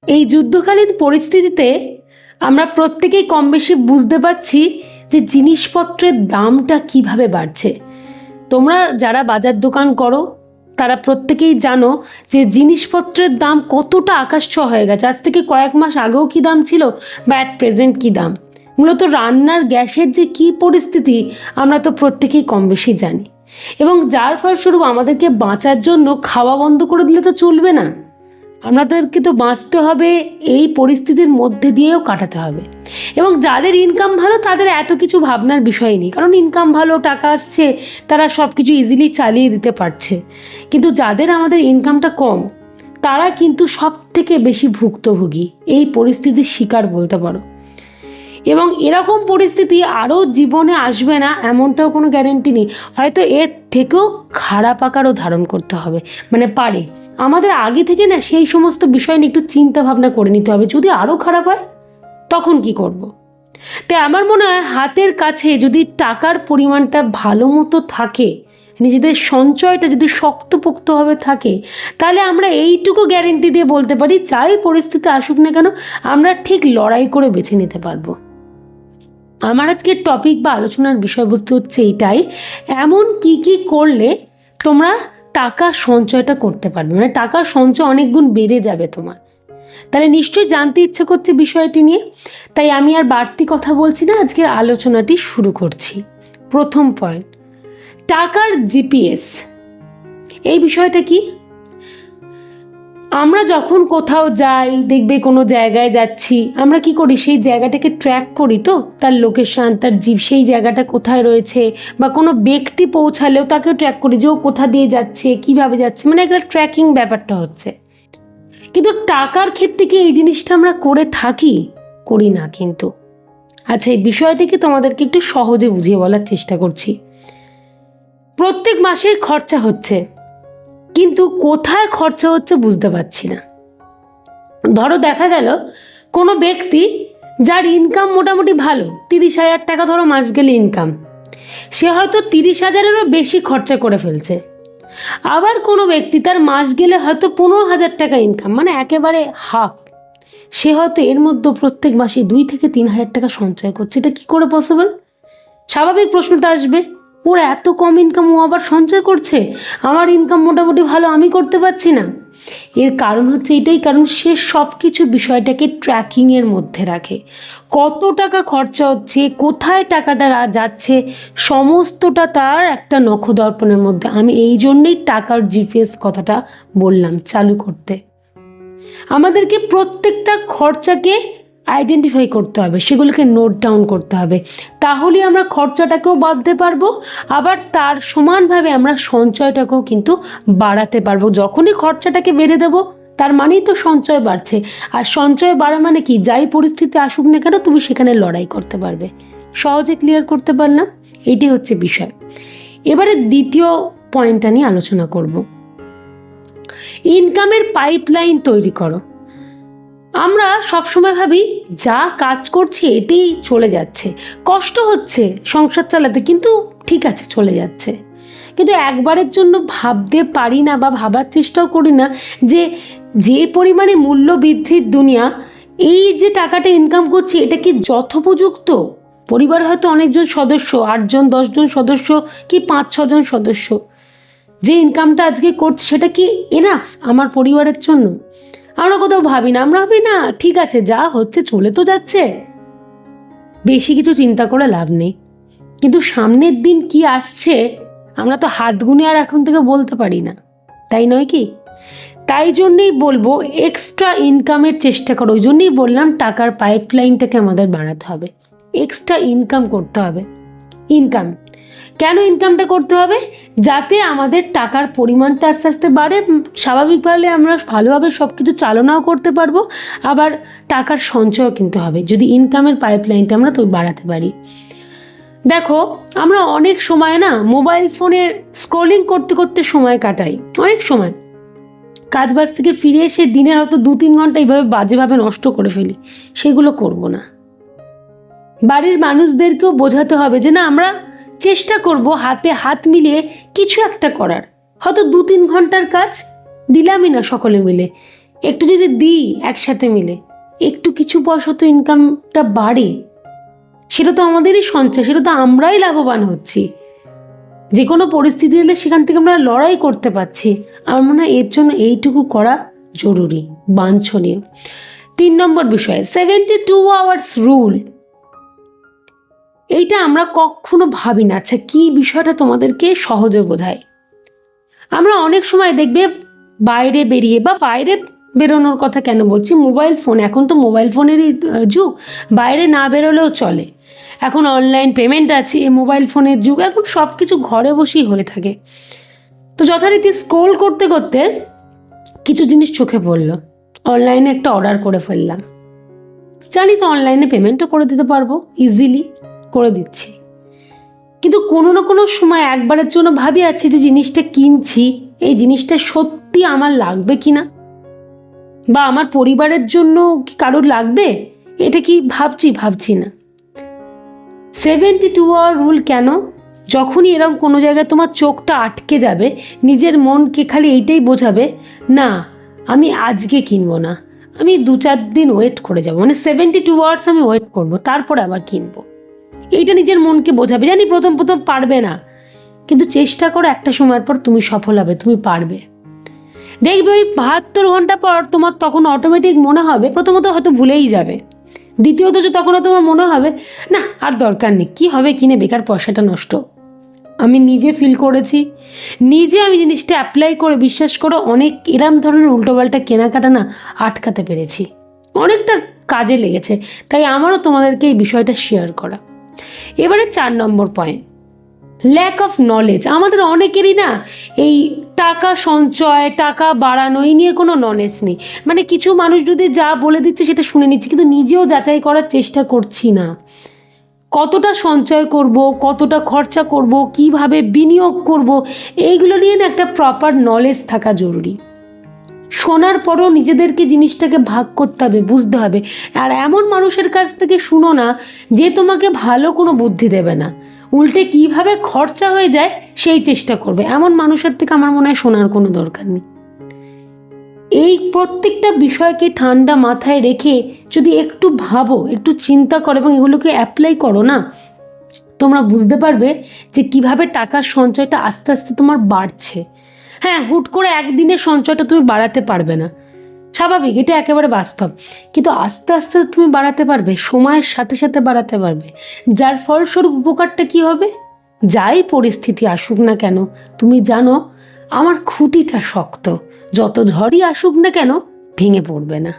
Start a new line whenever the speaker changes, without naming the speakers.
এই যুদ্ধকালীন পরিস্থিতিতে আমরা প্রত্যেকেই কম বেশি বুঝতে পারছি যে জিনিসপত্রের দামটা কিভাবে বাড়ছে। তোমরা যারা বাজার দোকান করো তারা প্রত্যেকেই জানো যে জিনিসপত্রের দাম কতটা আকাশছোঁয়া হয়ে গেছে। আজ থেকে কয়েক মাস আগেও কী দাম ছিল বা অ্যাট প্রেজেন্ট কী দাম। মূলত রান্নার গ্যাসের যে কী পরিস্থিতি আমরা তো প্রত্যেকেই কম বেশি জানি, এবং যার ফলস্বরূপ আমাদেরকে বাঁচার জন্য খাওয়া বন্ধ করে দিলে তো চলবে না। আমাদেরকে তো বাঁচতে হবে, এই পরিস্থিতির মধ্যে দিয়েও কাটাতে হবে। এবং যাদের ইনকাম ভালো তাদের এত কিছু ভাবনার বিষয় নেই, কারণ ইনকাম ভালো, টাকা আসছে, তারা সব কিছু ইজিলি চালিয়ে দিতে পারছে। কিন্তু যাদের আমাদের ইনকামটা কম তারা কিন্তু সব থেকে বেশি ভুক্তভোগী, এই পরিস্থিতির শিকার বলতে পারো। এবং এরকম পরিস্থিতি আরও জীবনে আসবে না এমনটাও কোনো গ্যারেন্টি নেই, হয়তো এর থেকেও খারাপ আকারও ধারণ করতে হবে, মানে পারে। আমাদের আগে থেকে না সেই সমস্ত বিষয় নিয়ে একটু চিন্তা ভাবনা করে নিতে হবে, যদি আরও খারাপ হয় তখন কি করব। তাই আমার মনে হয় হাতের কাছে যদি টাকার পরিমাণটা ভালো মতো থাকে, নিজেদের সঞ্চয়টা যদি শক্তপোক্তভাবে থাকে, তাহলে আমরা এইটুকু গ্যারেন্টি দিয়ে বলতে পারি যাই পরিস্থিতি আসুক না কেন আমরা ঠিক লড়াই করে বেছে নিতে পারবো। আমার আজকের টপিক বা আলোচনার বিষয়বস্তু হচ্ছে এইটাই, এমন কি কি করলে তোমরা টাকা সঞ্চয়টা করতে পারবে, মানে টাকার সঞ্চয় অনেক গুণ বেড়ে যাবে তোমার। তাহলে নিশ্চয়ই জানতে ইচ্ছে করছে বিষয়টি নিয়ে, তাই আমি আর বাড়তি কথা বলছি না, আজকের আলোচনাটি শুরু করছি। প্রথম পয়েন্ট, টাকার জিপিএস। এই বিষয়টা কি? আমরা যখন কোথাও যাই, দেখবে কোনো জায়গায় যাচ্ছি, আমরা কি করি সেই জায়গাটাকে ট্র্যাক করি, তো তার লোকেশান, তার সেই জায়গাটা কোথায় রয়েছে, বা কোনো ব্যক্তি পৌঁছালেও তাকেও ট্র্যাক করি যে ও কোথা দিয়ে যাচ্ছে, কিভাবে যাচ্ছে, মানে একটা ট্র্যাকিং ব্যাপারটা হচ্ছে। কিন্তু টাকার ক্ষেত্রে কি এই জিনিসটা আমরা করে থাকি? করি না কিন্তু। আচ্ছা, এই বিষয়টিকে তোমাদেরকে একটু সহজে বুঝিয়ে বলার চেষ্টা করছি। প্রত্যেক মাসে খরচা হচ্ছে, কিন্তু কোথায় খরচা হচ্ছে বুঝতে পারছি না। ধরো দেখা গেল কোনো ব্যক্তি যার ইনকাম মোটামুটি ভালো, 30,000 টাকা ধরো মাস গেলে ইনকাম, সে হয়তো 30,000-এরও বেশি খরচা করে ফেলছে। আবার কোনো ব্যক্তি তার মাস গেলে হয়তো 15,000 টাকা ইনকাম, মানে একেবারে হাফ, সে হয়তো এর মধ্যে প্রত্যেক মাসে 2 থেকে 3,000 টাকা সঞ্চয় করছে। এটা কি করে পসিবল? স্বাভাবিক প্রশ্নটা আসবে, ওর এত কম ইনকাম, ও আবার সঞ্চয় করছে, আমার ইনকাম মোটামুটি ভালো, আমি করতে পারছি না। এর কারণ হচ্ছে এটাই, কারণ সে সব কিছু বিষয়টাকে ট্র্যাকিংয়ের মধ্যে রাখে। কত টাকা খরচা হচ্ছে, কোথায় টাকাটা যাচ্ছে, সমস্তটা তার একটা নখদর্পণের মধ্যে। আমি এই জন্যেই টাকার জিপিএস কথাটা বললাম চালু করতে। আমাদেরকে প্রত্যেকটা খরচাকে আইডেন্টিফাই করতে হবে, সেগুলোকে নোট ডাউন করতে হবে, তাহলে আমরা খরচাটাকেও বাড়তে পারবো, আবার তার সমানভাবে আমরা সঞ্চয়টাকেও কিন্তু বাড়াতে পারবো। যখনই খরচাটাকে বেঁধে দেবো তার মানেই তো সঞ্চয় বাড়ছে, আর সঞ্চয় বাড়া মানে কি, যাই পরিস্থিতি আসুক না কেন তুমি সেখানে লড়াই করতে পারবে। সহজে ক্লিয়ার করতে পারলাম, এইটাই হচ্ছে বিষয়। এবারে দ্বিতীয় পয়েন্টটা নিয়ে আলোচনা করব। ইনকামের পাইপলাইন তৈরি করো। আমরা সবসময় ভাবি যা কাজ করছি এতেই চলে যাচ্ছে, কষ্ট হচ্ছে সংসার চালাতে, কিন্তু ঠিক আছে চলে যাচ্ছে। কিন্তু একবারের জন্য ভাবতে পারি না বা ভাবার চেষ্টাও করি না যে যে পরিমাণে মূল্য বৃদ্ধির দুনিয়া, এই যে টাকাটা ইনকাম করছি এটা কি যথোপযুক্ত? পরিবার হয়তো অনেকজন সদস্য, 8 জন 10 জন সদস্য কি 5-6 জন সদস্য, যে ইনকামটা আজকে করছি সেটা কি এনাফ আমার পরিবারের জন্য? আমরা কোথাও ভাবি না, আমরা ভাবি না ঠিক আছে যা হচ্ছে চলে তো যাচ্ছে, বেশি কিছু চিন্তা করে লাভ নেই। কিন্তু সামনের দিন কি আসছে আমরা তো হাত গুনে আর এখন থেকে বলতে পারি না, তাই নয় কি? তাই জন্যেই বলবো এক্সট্রা ইনকামের চেষ্টা করো। ওই জন্যই বললাম টাকার পাইপলাইনটাকে আমাদের বাড়াতে হবে, এক্সট্রা ইনকাম করতে হবে। ইনকাম কেন ইনকামটা করতে হবে? যাতে আমাদের টাকার পরিমাণটা আস্তে আস্তে বাড়ে, স্বাভাবিকভাবে আমরা ভালোভাবে সব কিছু চালনাও করতে পারবো, আবার টাকার সঞ্চয়ও কিন্তু হবে যদি ইনকামের পাইপলাইনটা আমরা তো বাড়াতে পারি। দেখো আমরা অনেক সময় না মোবাইল ফোনে স্ক্রলিং করতে করতে সময় কাটাই, অনেক সময় কাজবাজ থেকে ফিরে এসে দিনের হয়তো 2-3 ঘন্টা এইভাবে বাজেভাবে নষ্ট করে ফেলি। সেগুলো করব না। বাড়ির মানুষদেরকেও বোঝাতে হবে যে না, আমরা চেষ্টা করব হাতে হাত মিলিয়ে কিছু একটা করার। হয়তো 2-3 ঘন্টার কাজ দিলামই না সকলে মিলে, একটু যদি দিই একসাথে মিলে, একটু কিছু পয়সা তো ইনকামটা বাড়ে, সেটা তো আমাদেরই সঞ্চয়, সেটা তো আমরাই লাভবান হচ্ছি। যে কোনো পরিস্থিতি এলে সেখান থেকে আমরা লড়াই করতে পারছি। আমার মনে হয় এর জন্য এইটুকু করা জরুরি, বাঞ্ছনীয়। 3 নম্বর বিষয় 72 আওয়ার্স রুল। এইটা আমরা কখনো ভাবি না। আচ্ছা, কি বিষয়টা তোমাদেরকে সহজে বোঝায়। আমরা অনেক সময় দেখবে বাইরে বেরিয়ে, বা বাইরে বেরোনোর কথা কেন বলছি, মোবাইল ফোন, এখন তো মোবাইল ফোনেরই যুগ, বাইরে না বেরোলেও চলে। এখন অনলাইন পেমেন্ট আছে, মোবাইল ফোনের যুগ, এখন সব কিছু ঘরে বসেই হয়ে থাকে। তো যথারীতি স্ক্রোল করতে করতে কিছু জিনিস চোখে পড়লো, অনলাইনে একটা অর্ডার করে ফেললাম। জানি তো অনলাইনে পেমেন্টও করে দিতে পারবো, ইজিলি করে দিচ্ছি। কিন্তু কোনো না কোনো সময় একবারের জন্য ভাবি আছি যে জিনিসটা কিনছি, এই জিনিসটা সত্যি আমার লাগবে কিনা, বা আমার পরিবারের জন্য কি কারোর লাগবে, এটা কি ভাবছি না। 72 আওয়ার রুল কেন? যখনই এরকম কোনো জায়গায় তোমার চোখটা আটকে যাবে, নিজের মনকে খালি এইটাই বোঝাবে, না আমি আজকে কিনবো না, আমি 2-4 দিন ওয়েট করে যাবো, মানে 72 আওয়ার্স আমি ওয়েট করবো, তারপরে আবার কিনবো। এইটা নিজের মনকে বোঝাবে। জানি প্রথম পারবে না, কিন্তু চেষ্টা করো, একটা সময়ের পর তুমি সফল হবে, তুমি পারবে। দেখবে ওই 72 ঘন্টা পর তোমার তখন অটোমেটিক মনে হবে, প্রথমত হয়তো ভুলেই যাবে, দ্বিতীয়ত যে তখন তোমার মনে হবে না আর দরকার নেই, কী হবে কিনে, বেকার পয়সাটা নষ্ট। আমি নিজে ফিল করেছি, নিজে আমি জিনিসটা অ্যাপ্লাই করে, বিশ্বাস করো অনেক এরম ধরনের উল্টোপাল্টা কেনাকাটা না আটকাতে পেরেছি, অনেকটা কাজে লেগেছে। তাই আমারও তোমাদেরকে এই বিষয়টা শেয়ার করা। এবারে 4 নম্বর পয়েন্ট, ল্যাক অফ নলেজ। আমাদের অনেকেরই না এই টাকা সঞ্চয়, টাকা বাড়ানো, এই নিয়ে কোনো নলেজ নেই। মানে কিছু মানুষ যদি যা বলে দিচ্ছে সেটা শুনে নিচ্ছি, কিন্তু নিজেও যাচাই করার চেষ্টা করছি না। কতটা সঞ্চয় করব, কতটা খরচা করব, কিভাবে বিনিয়োগ করব, এইগুলো নিয়ে না একটা প্রপার নলেজ থাকা জরুরি। শোনার পরও নিজেদেরকে জিনিসটাকে ভাগ করতে হবে, বুঝতে হবে। আর এমন মানুষের কাছ থেকে শুনো না যে তোমাকে ভালো কোনো বুদ্ধি দেবে না, উল্টে কিভাবে খরচা হয়ে যায় সেই চেষ্টা করবে। এমন মানুষের থেকে আমার মনে হয় শোনার কোনো দরকার নেই। এই প্রত্যেকটা বিষয়কে ঠান্ডা মাথায় রেখে যদি একটু ভাবো, একটু চিন্তা করো এবং এগুলোকে অ্যাপ্লাই করো না, তোমরা বুঝতে পারবে যে কিভাবে টাকার সঞ্চয়টা আস্তে আস্তে তোমার বাড়ছে। হ্যাঁ, হুট করে একদিনের সঞ্চয়টা তুমি বাড়াতে পারবে না, স্বাভাবিক, এটা একেবারে বাস্তব। কিন্তু আস্তে আস্তে তুমি বাড়াতে পারবে, সময়ের সাথে সাথে বাড়াতে পারবে, যার ফলস্বরূপ উপকারটা কি হবে, যাই পরিস্থিতি আসুক না কেন তুমি জানো আমার খুঁটিটা শক্ত, যত ঝড়ই আসুক না কেন ভেঙে পড়বে না।